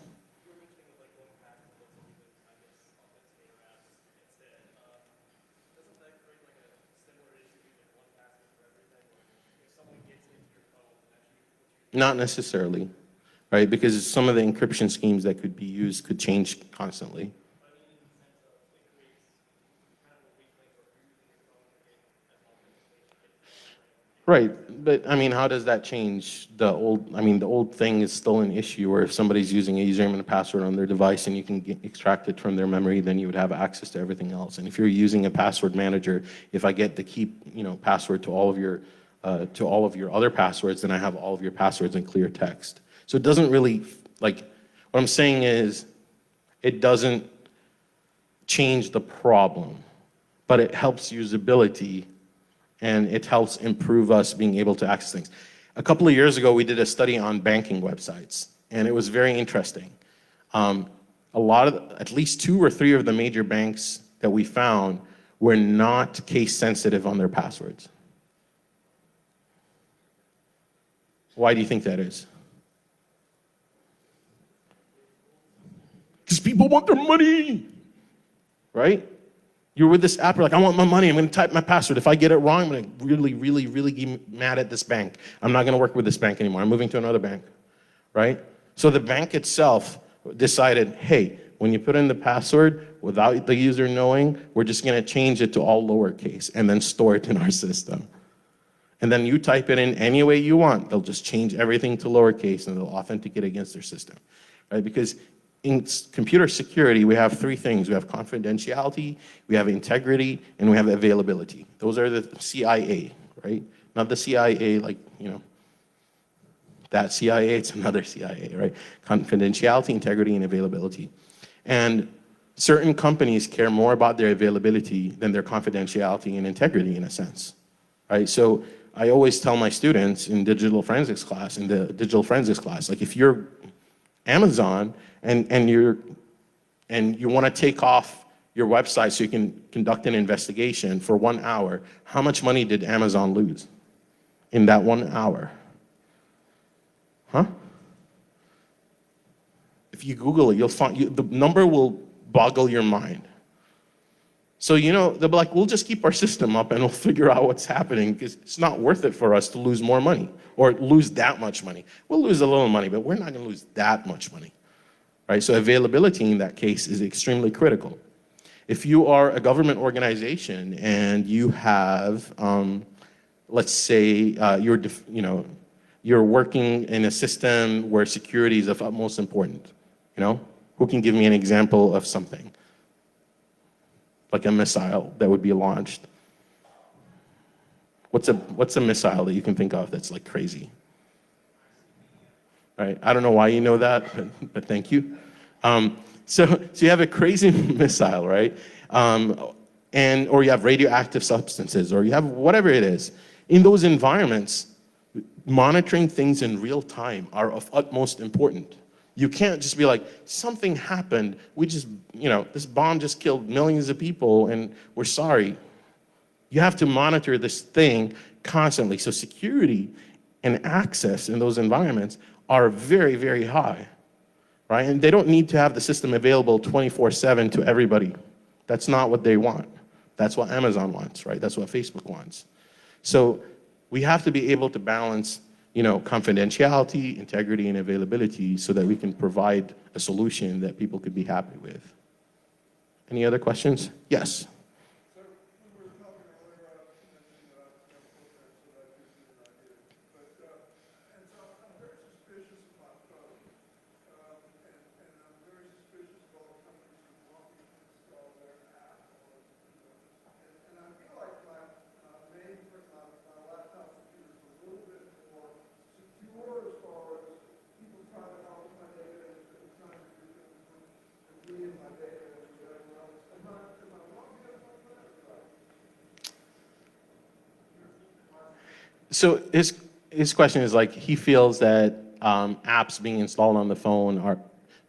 Not necessarily, right? Because some of the encryption schemes that could be used could change constantly. Right, but I mean, how does that change the old thing is still an issue where if somebody's using a username and a password on their device and you can extract it from their memory, then you would have access to everything else. And if you're using a password manager, if I get to keep, password to all of your to all of your other passwords, then I have all of your passwords in clear text. So it doesn't really, like, what I'm saying is, it doesn't change the problem, but it helps usability and it helps improve us being able to access things. A couple of years ago, we did a study on banking websites, and it was very interesting. At least 2 or 3 of the major banks that we found were not case sensitive on their passwords. Why do you think that is? Because people want their money, right? You're with this app, you're like, I want my money, I'm gonna type my password. If I get it wrong, I'm gonna really, really, really get mad at this bank. I'm not gonna work with this bank anymore. I'm moving to another bank, right? So the bank itself decided, hey, when you put in the password without the user knowing, we're just gonna change it to all lowercase and then store it in our system. And then you type it in any way you want. They'll just change everything to lowercase and they'll authenticate against their system, right? Because in computer security, we have 3 things. We have confidentiality, we have integrity, and we have availability. Those are the CIA, right? Not the CIA like, that CIA, it's another CIA, right? Confidentiality, integrity, and availability. And certain companies care more about their availability than their confidentiality and integrity in a sense, right? So I always tell my students in the digital forensics class, like if you're Amazon and you want to take off your website so you can conduct an investigation for 1 hour, how much money did Amazon lose in that 1 hour? Huh? If you Google it, you'll find the number will boggle your mind. So, they'll be like, we'll just keep our system up and we'll figure out what's happening because it's not worth it for us to lose more money or lose that much money. We'll lose a little money, but we're not going to lose that much money, right? So availability in that case is extremely critical. If you are a government organization and you have, let's say, you're working in a system where security is of utmost importance, who can give me an example of something? Like a missile that would be launched. What's a missile that you can think of that's like crazy? Right? I don't know why you know that, but thank you. So you have a crazy missile, right? Or you have radioactive substances, or you have whatever it is. In those environments, monitoring things in real time are of utmost importance. You can't just be like, something happened, this bomb just killed millions of people and we're sorry. You have to monitor this thing constantly. So security and access in those environments are very, very high, right? And they don't need to have the system available 24/7 to everybody. That's not what they want. That's what Amazon wants, right? That's what Facebook wants. So we have to be able to balance confidentiality, integrity, and availability so that we can provide a solution that people could be happy with. Any other questions? Yes. So his question is like, he feels that apps being installed on the phone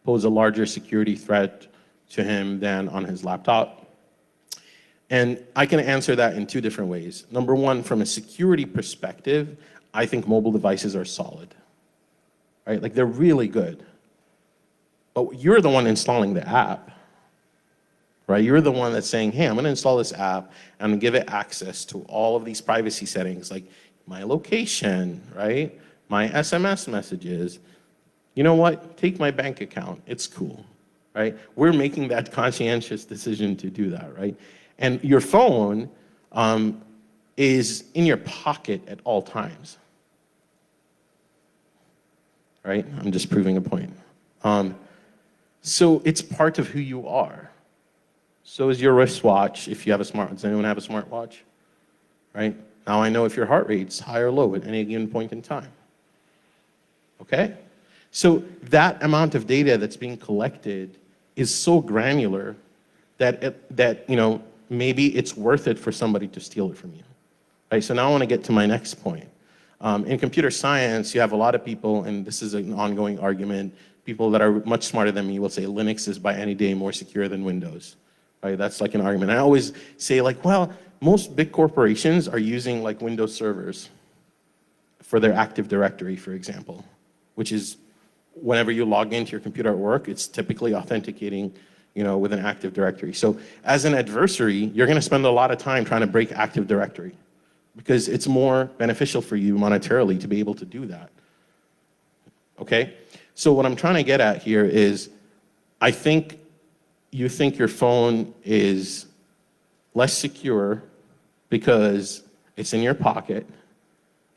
pose a larger security threat to him than on his laptop. And I can answer that in 2 different ways. Number one, from a security perspective, I think mobile devices are solid, right? Like they're really good. But you're the one installing the app, right? You're the one that's saying, hey, I'm gonna install this app and I'm gonna give it access to all of these privacy settings, like my location, right? My SMS messages. You know what? Take my bank account. It's cool, right? We're making that conscientious decision to do that, right? And your phone is in your pocket at all times, right? I'm just proving a point. So it's part of who you are. So is your wristwatch if you have a smart, does anyone have a smartwatch, right? Now I know if your heart rate's high or low at any given point in time. Okay? So that amount of data that's being collected is so granular that maybe it's worth it for somebody to steal it from you. Right? So now I want to get to my next point. In computer science, you have a lot of people, and this is an ongoing argument, people that are much smarter than me will say Linux is by any day more secure than Windows. Right? That's like an argument. I always say like, well, most big corporations are using like Windows servers for their Active Directory, for example, which is whenever you log into your computer at work, it's typically authenticating, with an Active Directory. So as an adversary, you're going to spend a lot of time trying to break Active Directory because it's more beneficial for you monetarily to be able to do that. Okay? So what I'm trying to get at here is, I think you think your phone is less secure because it's in your pocket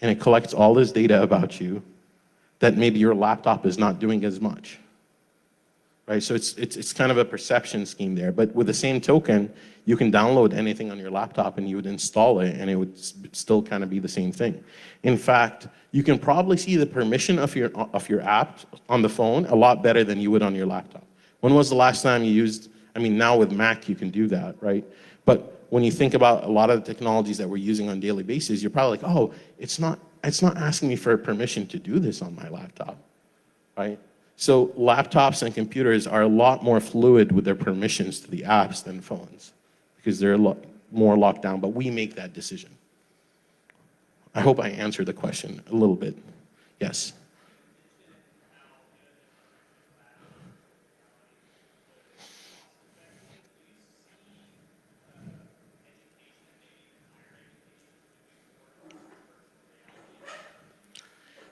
and it collects all this data about you that maybe your laptop is not doing as much. Right? So it's kind of a perception scheme there. But with the same token, you can download anything on your laptop and you would install it and it would still kind of be the same thing. In fact, you can probably see the permission of your app on the phone a lot better than you would on your laptop. When was the last time you used, now with Mac you can do that, right? But when you think about a lot of the technologies that we're using on a daily basis, you're probably like, oh, it's not asking me for permission to do this on my laptop, right? So laptops and computers are a lot more fluid with their permissions to the apps than phones because they're a lot more locked down, but we make that decision. I hope I answered the question a little bit. Yes.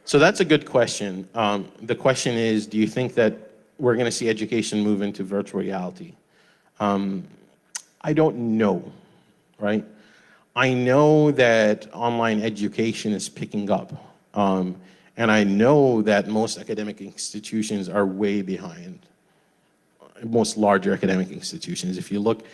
So that's a good question. The question is, do you think that we're going to see education move into virtual reality? I don't know, right? I know that online education is picking up. And I know that most academic institutions are way behind, most larger academic institutions. If you look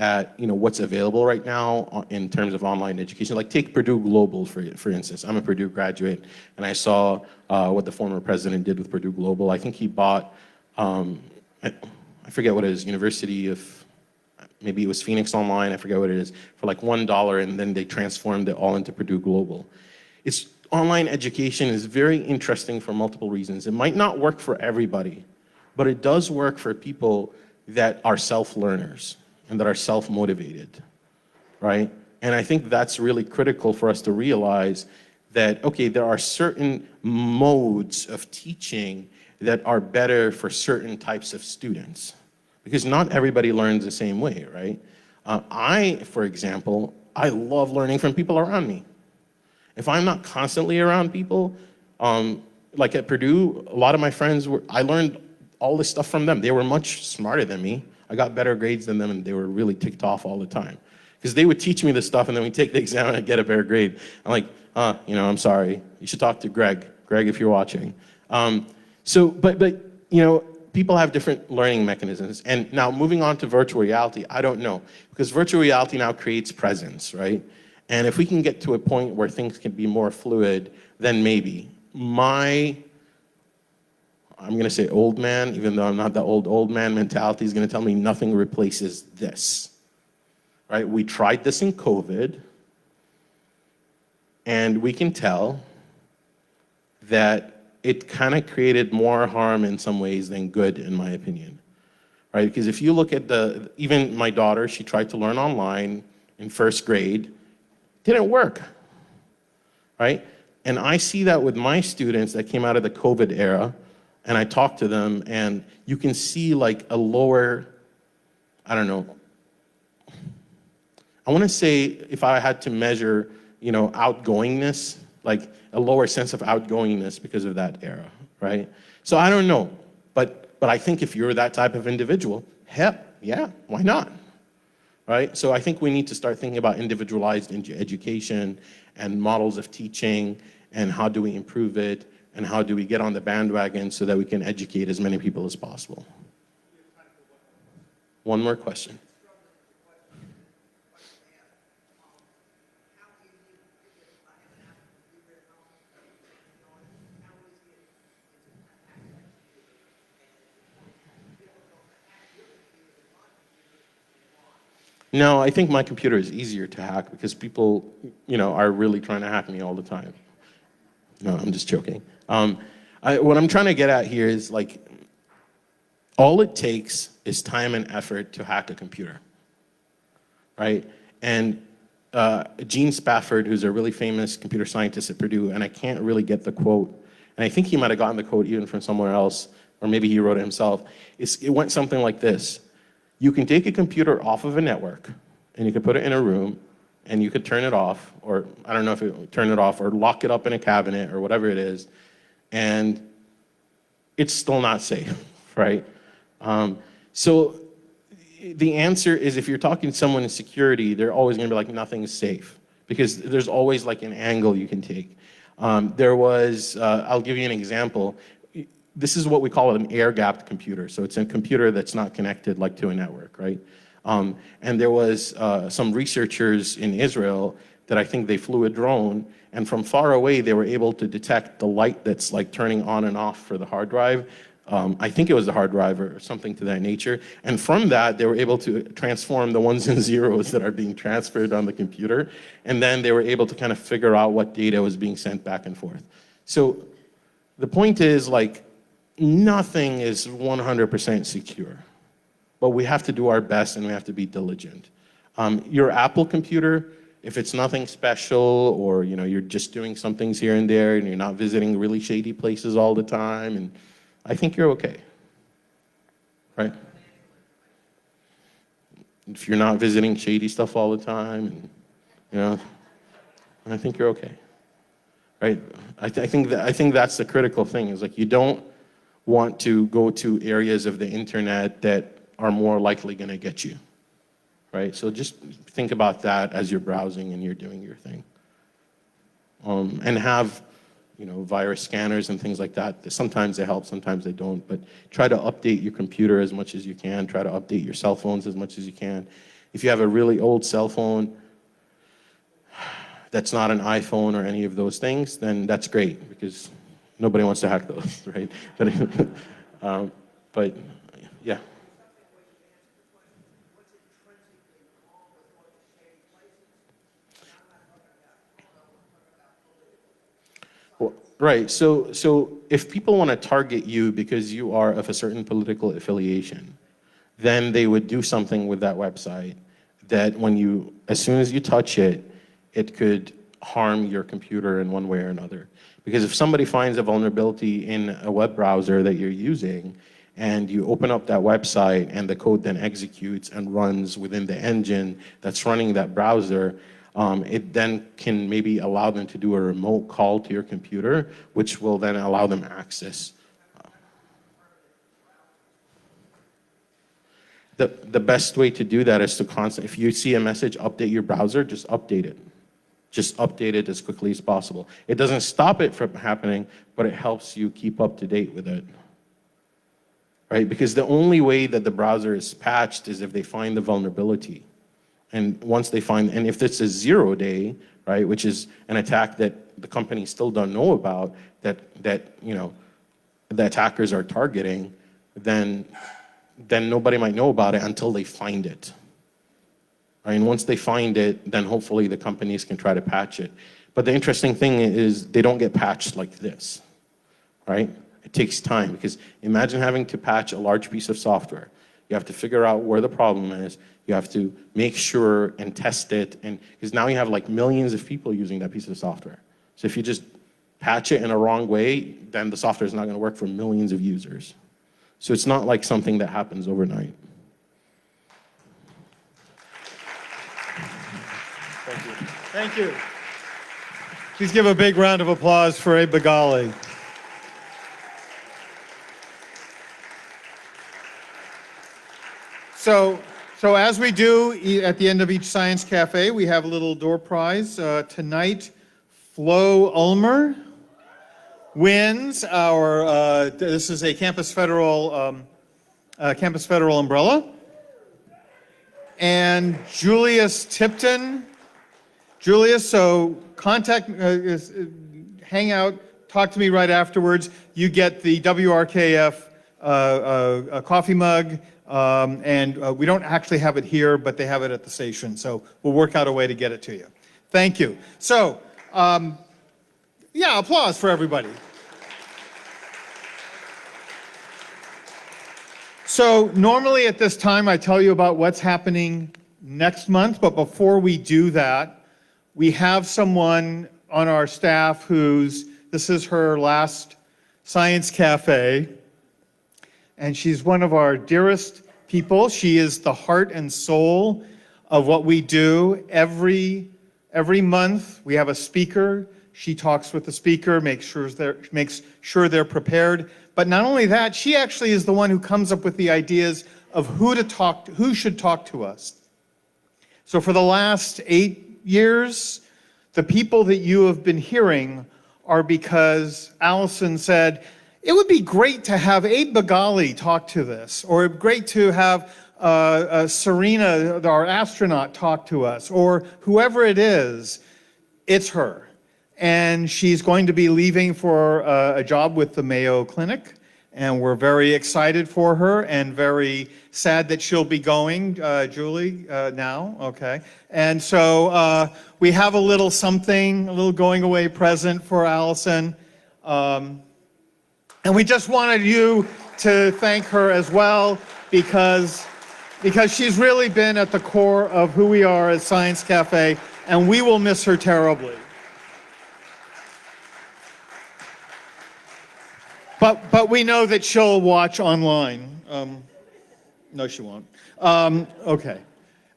at what's available right now in terms of online education, like take Purdue Global for instance. I'm a Purdue graduate, and I saw what the former president did with Purdue Global. I think he bought, I forget what it is, University of, maybe it was Phoenix Online, I forget what it is, for like $1, and then they transformed it all into Purdue Global. Online education is very interesting for multiple reasons. It might not work for everybody, but it does work for people that are self-learners and that are self-motivated, right? And I think that's really critical for us to realize that, okay, there are certain modes of teaching that are better for certain types of students, because not everybody learns the same way, right? For example, I love learning from people around me. If I'm not constantly around people, like at Purdue, a lot of my friends I learned all this stuff from them. They were much smarter than me. I got better grades than them, and they were really ticked off all the time. Because they would teach me this stuff, and then we take the exam and I'd get a better grade. I'm like, I'm sorry. You should talk to Greg. Greg, if you're watching. People have different learning mechanisms. And now moving on to virtual reality, I don't know. Because virtual reality now creates presence, right? And if we can get to a point where things can be more fluid, then maybe. I'm going to say old man, even though I'm not the old man mentality is going to tell me nothing replaces this, right? We tried this in COVID, and we can tell that it kind of created more harm in some ways than good, in my opinion, right? Because if you look at even my daughter, she tried to learn online in first grade, didn't work, right? And I see that with my students that came out of the COVID era, and I talk to them, and you can see like a lower, I don't know, I want to say if I had to measure, outgoingness, like a lower sense of outgoingness because of that era, right? So I don't know, but I think if you're that type of individual, heck, yeah, why not, right? So I think we need to start thinking about individualized education and models of teaching, and how do we improve it, and how do we get on the bandwagon so that we can educate as many people as possible. One more question. No, I think my computer is easier to hack because people, are really trying to hack me all the time. No, I'm just joking. What I'm trying to get at here is like, all it takes is time and effort to hack a computer, right? And Gene Spafford, who's a really famous computer scientist at Purdue, and I can't really get the quote, and I think he might have gotten the quote even from somewhere else, or maybe he wrote it himself. It went something like this. You can take a computer off of a network, and you can put it in a room, and you could turn it off, or I don't know if it turn it off, or lock it up in a cabinet, or whatever it is, and it's still not safe, right? So the answer is, if you're talking to someone in security, they're always going to be like, nothing's safe, because there's always like an angle you can take. I'll give you an example. This is what we call an air-gapped computer. So it's a computer that's not connected like to a network, right? And there was some researchers in Israel that I think they flew a drone, and from far away they were able to detect the light that's like turning on and off for the hard drive. I think it was the hard drive or something to that nature. And from that, they were able to transform the ones and zeros that are being transferred on the computer. And then they were able to kind of figure out what data was being sent back and forth. So the point is, like, nothing is 100% secure. But we have to do our best, and we have to be diligent. Your Apple computer, if it's nothing special, or you're just doing some things here and there, and you're not visiting really shady places all the time, and I think you're okay, right? If you're not visiting shady stuff all the time, and, I think you're okay, right? I think that's the critical thing, is like, you don't want to go to areas of the internet that are more likely going to get you, right? So just think about that as you're browsing and you're doing your thing, and have virus scanners and things like that. Sometimes they help, sometimes they don't, but try to update your computer as much as you can. Try to update your cell phones as much as you can. If you have a really old cell phone that's not an iPhone or any of those things, then that's great, because nobody wants to hack those, right? But yeah. Right. So if people want to target you because you are of a certain political affiliation, then they would do something with that website that as soon as you touch it, it could harm your computer in one way or another. Because if somebody finds a vulnerability in a web browser that you're using, and you open up that website and the code then executes and runs within the engine that's running that browser, it then can maybe allow them to do a remote call to your computer, which will then allow them access. The best way to do that is to if you see a message, update your browser, just update it. Just update it as quickly as possible. It doesn't stop it from happening, but it helps you keep up to date with it. Right? Because the only way that the browser is patched is if they find the vulnerability. And once they find, and if it's a 0-day, right, which is an attack that the company still don't know about, that the attackers are targeting, then nobody might know about it until they find it. Right? And once they find it, then hopefully the companies can try to patch it. But the interesting thing is they don't get patched like this, right? It takes time, because imagine having to patch a large piece of software. You have to figure out where the problem is. You have to make sure and test it, and because now you have like millions of people using that piece of software. So if you just patch it in a wrong way, then the software is not going to work for millions of users. So it's not like something that happens overnight. Thank you. Thank you. Please give a big round of applause for Abe Bagali. So as we do at the end of each Science Cafe, we have a little door prize. Tonight, Flo Ulmer wins our, this is a Campus Federal umbrella. And Julius Tipton. Julius, so hang out, talk to me right afterwards. You get the WRKF a coffee mug, and we don't actually have it here, but they have it at the station. So we'll work out a way to get it to you. Thank you. So, yeah, applause for everybody. So normally at this time, I tell you about what's happening next month, but before we do that, we have someone on our staff this is her last Science Cafe, and she's one of our dearest people. She is the heart and soul of what we do. Every month, we have a speaker. She talks with the speaker, makes sure they're prepared. But not only that, she actually is the one who comes up with the ideas of who should talk to us. So for the last 8 years, the people that you have been hearing are because Allison said, it would be great to have Abe Bagali talk to this, or great to have Serena, our astronaut, talk to us, or whoever it is, it's her. And she's going to be leaving for a job with the Mayo Clinic, and we're very excited for her and very sad that she'll be going, Julie, now, okay. And so we have a little something, a little going away present for Allison. And we just wanted you to thank her as well because she's really been at the core of who we are as Science Cafe, and we will miss her terribly. But we know that she'll watch online. No, she won't. Okay.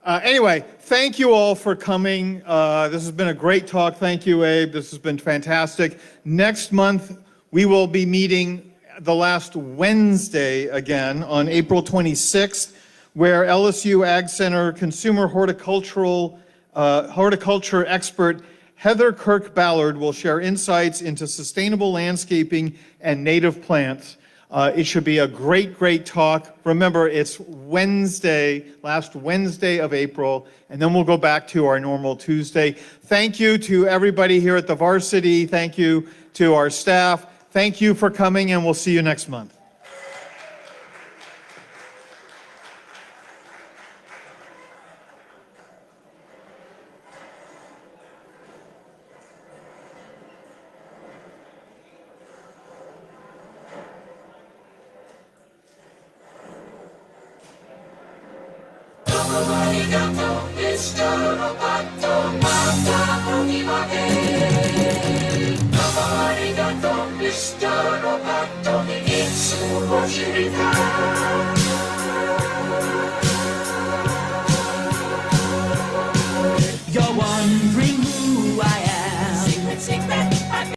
Anyway, thank you all for coming. This has been a great talk. Thank you, Abe. This has been fantastic. Next month, we will be meeting the last Wednesday again on April 26th, where LSU Ag Center consumer horticulture expert Heather Kirk-Ballard will share insights into sustainable landscaping and native plants. It should be a great, great talk. Remember, it's Wednesday, last Wednesday of April, and then we'll go back to our normal Tuesday. Thank you to everybody here at the Varsity. Thank you to our staff. Thank you for coming, and we'll see you next month. Arigato, Mr. Roboto, Mata Onimade. Arigato, Mr. Roboto, Itsu Ojirita.